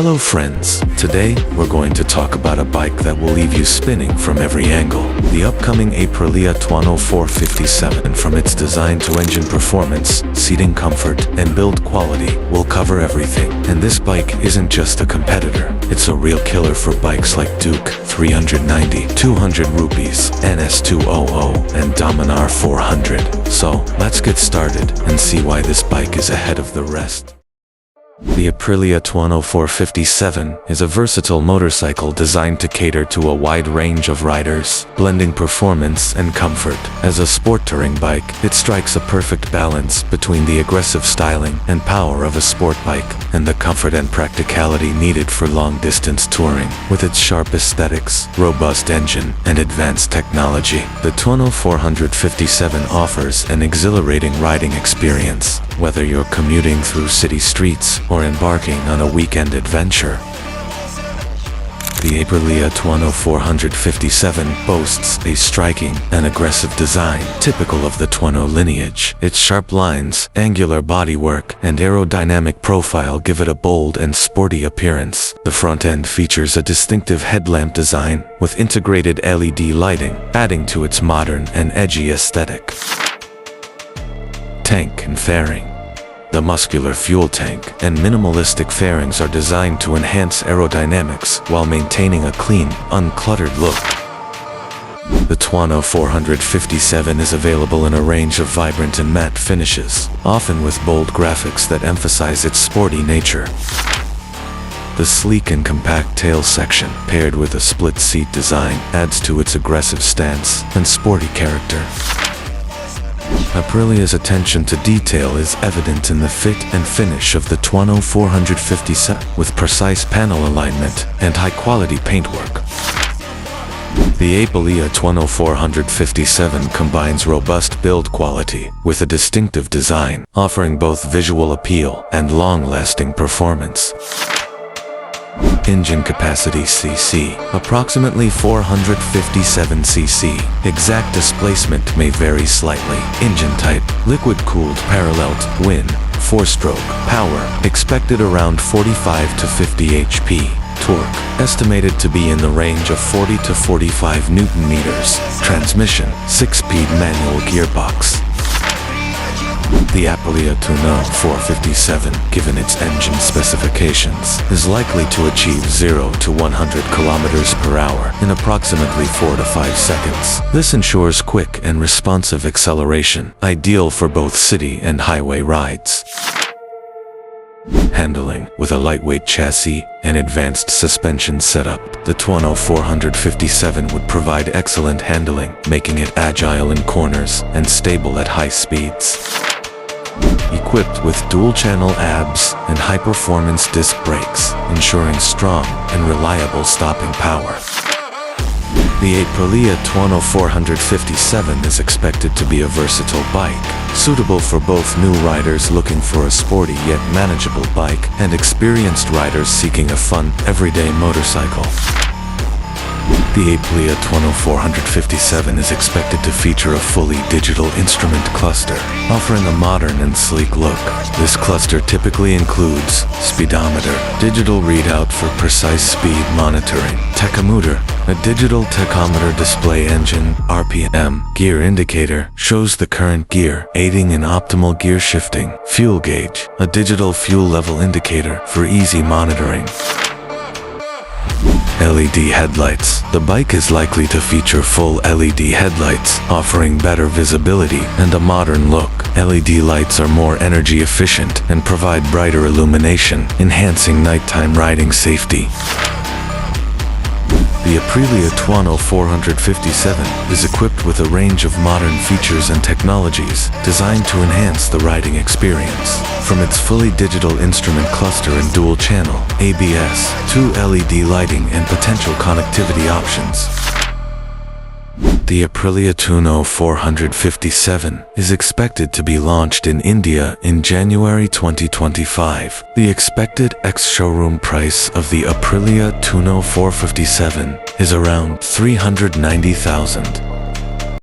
Hello friends, today we're going to talk about a bike that will leave you spinning from every angle. The upcoming Aprilia Tuono 457, and from its design to engine performance, seating comfort, and build quality, will cover everything. And this bike isn't just a competitor, it's a real killer for bikes like Duke 390, 200 rupees, NS200, and Dominar 400. So, let's get started and see why this bike is ahead of the rest. The Aprilia Tuono 457 is a versatile motorcycle designed to cater to a wide range of riders, blending performance and comfort. As a sport touring bike, it strikes a perfect balance between the aggressive styling and power of a sport bike and the comfort and practicality needed for long-distance touring. With its sharp aesthetics, robust engine, and advanced technology, the Tuono 457 offers an exhilarating riding experience, whether you're commuting through city streets or embarking on a weekend adventure. The Aprilia Tuono 457 boasts a striking and aggressive design typical of the Tuono lineage. Its sharp lines, angular bodywork, and aerodynamic profile give it a bold and sporty appearance. The front end features a distinctive headlamp design with integrated LED lighting, adding to its modern and edgy aesthetic. Tank and fairing. The muscular fuel tank and minimalistic fairings are designed to enhance aerodynamics while maintaining a clean, uncluttered look. The Tuono 457 is available in a range of vibrant and matte finishes, often with bold graphics that emphasize its sporty nature. The sleek and compact tail section, paired with a split-seat design, adds to its aggressive stance and sporty character. Aprilia's attention to detail is evident in the fit and finish of the Tuono 457, with precise panel alignment and high-quality paintwork. The Aprilia Tuono 457 combines robust build quality with a distinctive design, offering both visual appeal and long-lasting performance. Engine capacity cc, approximately 457 cc. Exact displacement may vary slightly. Engine type, liquid-cooled parallel twin, 4-stroke. Power, expected around 45 to 50 HP. Torque, estimated to be in the range of 40 to 45 Newton meters. Transmission, 6-speed manual gearbox. The Aprilia Tuono 457, given its engine specifications, is likely to achieve 0 to 100 kilometers per hour in approximately 4 to 5 seconds. This ensures quick and responsive acceleration, ideal for both city and highway rides. Handling. With a lightweight chassis and advanced suspension setup, the Tuono 457 would provide excellent handling, making it agile in corners and stable at high speeds. Equipped with dual-channel ABS and high-performance disc brakes, ensuring strong and reliable stopping power. The Aprilia Tuono 457 is expected to be a versatile bike, suitable for both new riders looking for a sporty yet manageable bike and experienced riders seeking a fun, everyday motorcycle. The Aprilia Tuono 457 is expected to feature a fully digital instrument cluster, offering a modern and sleek look. This cluster typically includes speedometer, digital readout for precise speed monitoring, tachometer, a digital tachometer display engine, RPM, gear indicator, shows the current gear, aiding in optimal gear shifting, fuel gauge, a digital fuel level indicator for easy monitoring. LED headlights. The bike is likely to feature full LED headlights, offering better visibility and a modern look. LED lights are more energy efficient and provide brighter illumination, enhancing nighttime riding safety. The Aprilia Tuono 457 is equipped with a range of modern features and technologies designed to enhance the riding experience. From its fully digital instrument cluster and dual-channel ABS to LED lighting and potential connectivity options. The Aprilia Tuono 457 is expected to be launched in India in January 2025. The expected ex-showroom price of the Aprilia Tuono 457 is around 390,000.